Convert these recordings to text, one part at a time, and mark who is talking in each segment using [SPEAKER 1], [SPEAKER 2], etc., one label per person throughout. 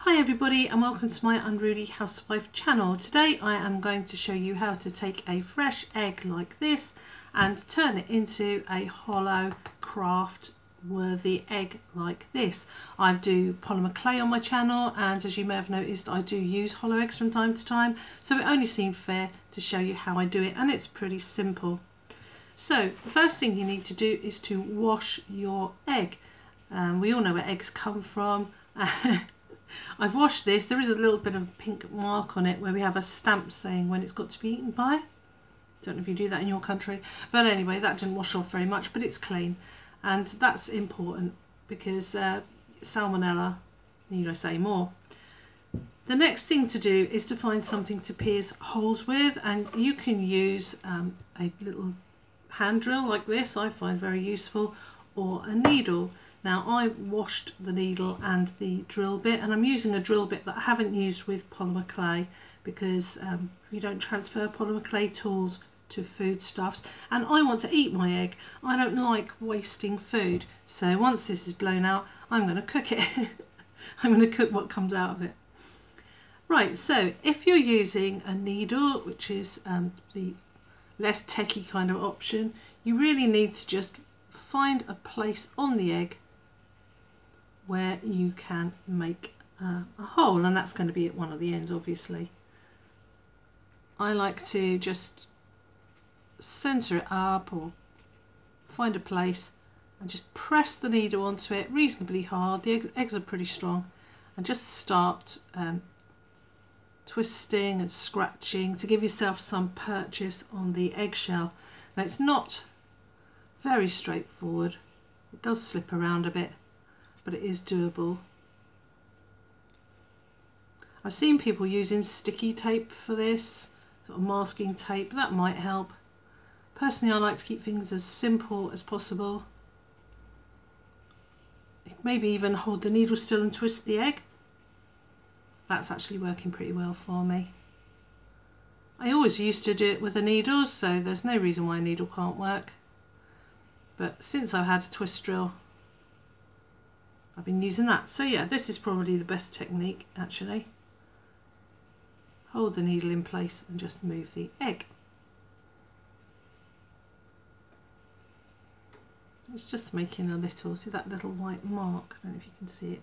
[SPEAKER 1] Hi everybody and welcome to my Unruly Housewife channel. Today I am going to show you how to take a fresh egg like this and turn it into a hollow craft worthy egg like this. I do polymer clay on my channel, and as you may have noticed, I do use hollow eggs from time to time, so it only seemed fair to show you how I do it, and it's pretty simple. So the first thing you need to do is to wash your egg. We all know where eggs come from. I've washed this. There is a little bit of a pink mark on it where we have a stamp saying when it's got to be eaten by. Don't know if you do that in your country, but anyway, that didn't wash off very much, but it's clean, and that's important because salmonella, need I say more. The next thing to do is to find something to pierce holes with, and you can use a little hand drill like this, I find very useful, or a needle. Now I washed the needle and the drill bit, and I'm using a drill bit that I haven't used with polymer clay because you don't transfer polymer clay tools to foodstuffs, and I want to eat my egg. I don't like wasting food, so once this is blown out I'm going to cook it. I'm going to cook what comes out of it. Right, so if you're using a needle, which is the less techie kind of option, you really need to just find a place on the egg where you can make a hole, and that's going to be at one of the ends obviously. I like to just center it up or find a place and just press the needle onto it reasonably hard. The eggs are pretty strong, and just start twisting and scratching to give yourself some purchase on the eggshell. Now it's not very straightforward, it does slip around a bit, but it is doable. I've seen people using sticky tape for this, sort of masking tape, that might help. Personally I like to keep things as simple as possible. Maybe even hold the needle still and twist the egg. That's actually working pretty well for me. I always used to do it with a needle, so there's no reason why a needle can't work. But since I've had a twist drill, I've been using that. So yeah, this is probably the best technique actually. Hold the needle in place and just move the egg. It's just making a little, see that little white mark? I don't know if you can see it.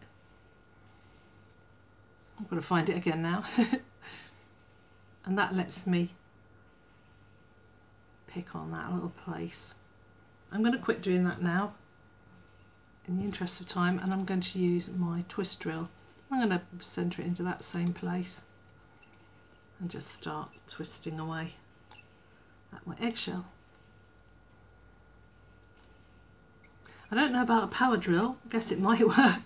[SPEAKER 1] I'm going to find it again now. And that lets me pick on that little place. I'm going to quit doing that now in the interest of time, and I'm going to use my twist drill. I'm going to center it into that same place and just start twisting away at my eggshell. I don't know about a power drill, I guess it might work.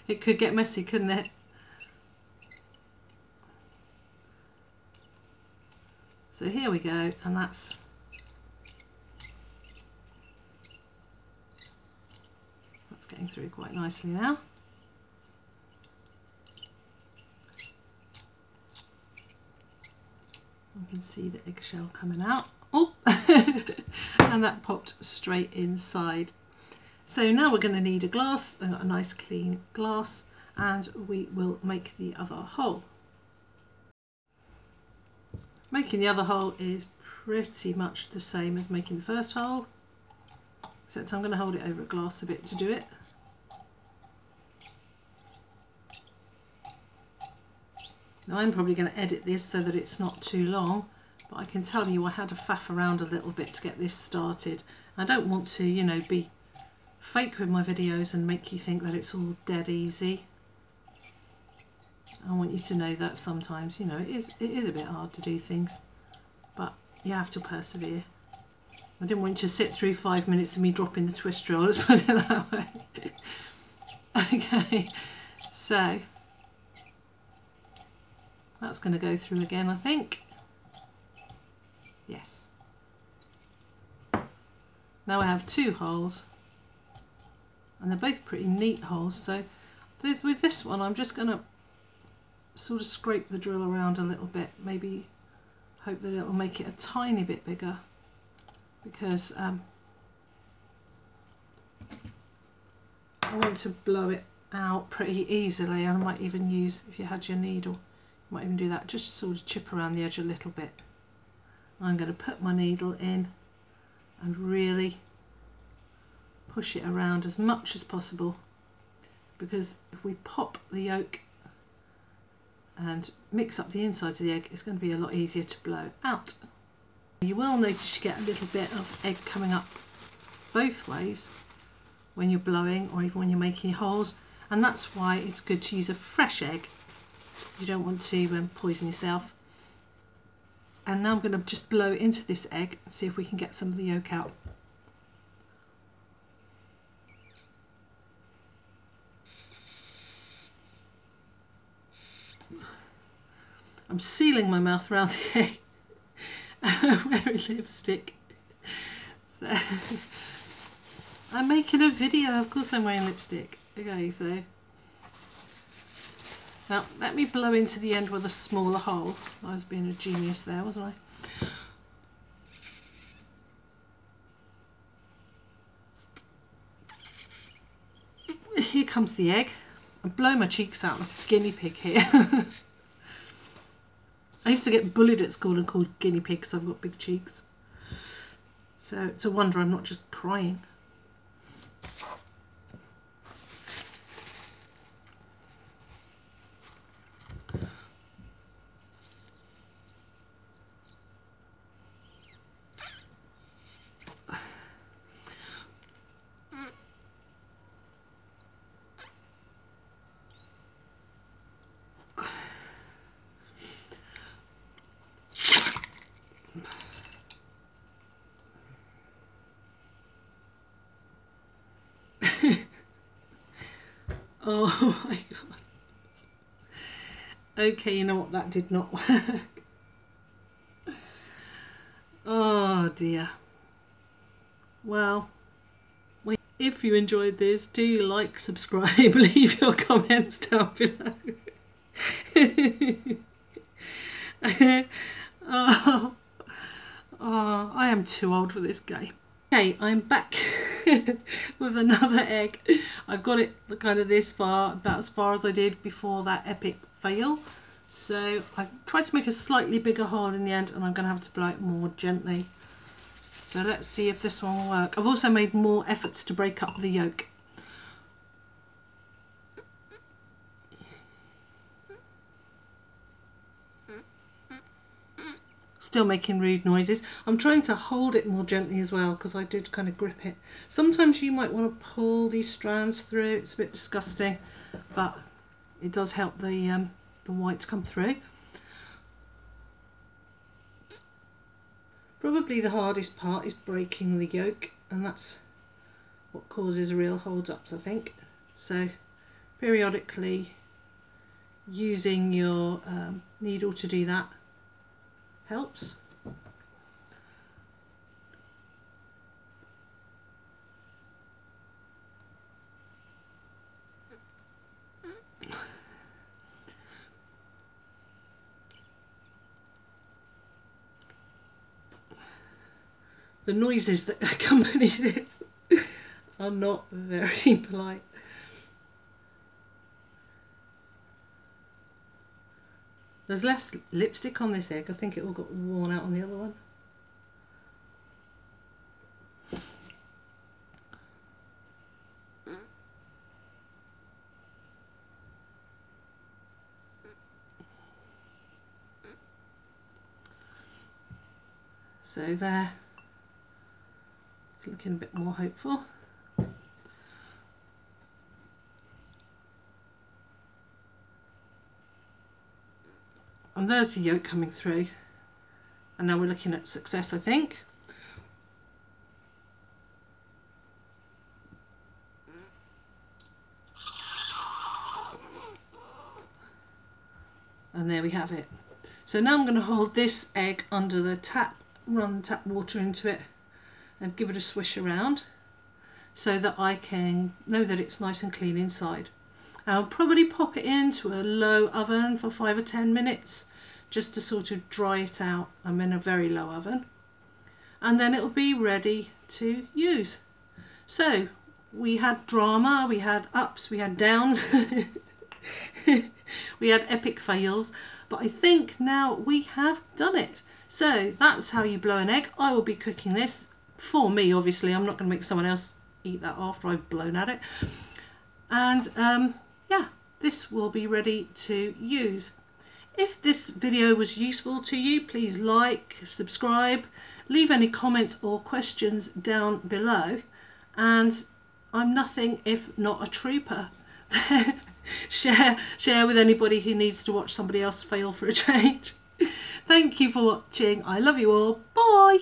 [SPEAKER 1] It could get messy, couldn't it? So here we go, and that's getting through quite nicely now. You can see the eggshell coming out. Oh, and that popped straight inside. So now we're going to need a glass. I've got a nice clean glass, and we will make the other hole. Making the other hole is pretty much the same as making the first hole, except I'm going to hold it over a glass a bit to do it. Now I'm probably going to edit this so that it's not too long, but I can tell you I had to faff around a little bit to get this started. I don't want to, you know, be fake with my videos and make you think that it's all dead easy. I want you to know that sometimes, you know, it is a bit hard to do things, but you have to persevere. I didn't want you to sit through 5 minutes of me dropping the twist drill, let's put it that way. Okay, so that's going to go through again, I think. Yes. Now I have two holes, and they're both pretty neat holes. So with this one I'm just going to sort of scrape the drill around a little bit, maybe hope that it'll make it a tiny bit bigger, because I want to blow it out pretty easily. I might even use, if you had your needle, you might even do that, just sort of chip around the edge a little bit. I'm going to put my needle in and really push it around as much as possible, because if we pop the yolk and mix up the insides of the egg, it's going to be a lot easier to blow out. You will notice you get a little bit of egg coming up both ways when you're blowing, or even when you're making your holes, and that's why it's good to use a fresh egg. You don't want to poison yourself. And now I'm going to just blow into this egg and see if we can get some of the yolk out. I'm sealing my mouth around the egg. I'm wearing lipstick. So I'm making a video, of course I'm wearing lipstick. Okay, so now let me blow into the end with a smaller hole. I was being a genius there, wasn't I? Here comes the egg. I blow my cheeks out like a guinea pig here. I used to get bullied at school and called guinea pig because I've got big cheeks. So it's a wonder I'm not just crying. Oh my god. Okay, you know what, that did not work. Oh dear. Well, if you enjoyed this, do like, subscribe, leave your comments down below. Oh, I am too old for this game. Okay, I'm back with another egg. I've got it kind of this far, about as far as I did before that epic fail. So I tried to make a slightly bigger hole in the end, and I'm going to have to blow it more gently. So let's see if this one will work. I've also made more efforts to break up the yolk. Still making rude noises. I'm trying to hold it more gently as well, because I did kind of grip it. Sometimes you might want to pull these strands through. It's a bit disgusting, but it does help the white come through. Probably the hardest part is breaking the yolk, and that's what causes real hold-ups, I think. So periodically using your needle to do that helps. The noises that accompany this are not very polite. There's less lipstick on this egg. I think it all got worn out on the other one. So there, it's looking a bit more hopeful. And there's the yolk coming through, and now we're looking at success, I think. And there we have it. So now I'm going to hold this egg under the tap, run tap water into it and give it a swish around so that I can know that it's nice and clean inside. I'll probably pop it into a low oven for 5 or 10 minutes just to sort of dry it out. I'm in a very low oven, and then it'll be ready to use. So we had drama, we had ups, we had downs, we had epic fails, but I think now we have done it. So that's how you blow an egg. I will be cooking this for me, obviously. I'm not going to make someone else eat that after I've blown at it. And yeah, this will be ready to use. If this video was useful to you, please like, subscribe, leave any comments or questions down below. And I'm nothing if not a trooper. Share with anybody who needs to watch somebody else fail for a change. Thank you for watching. I love you all. Bye.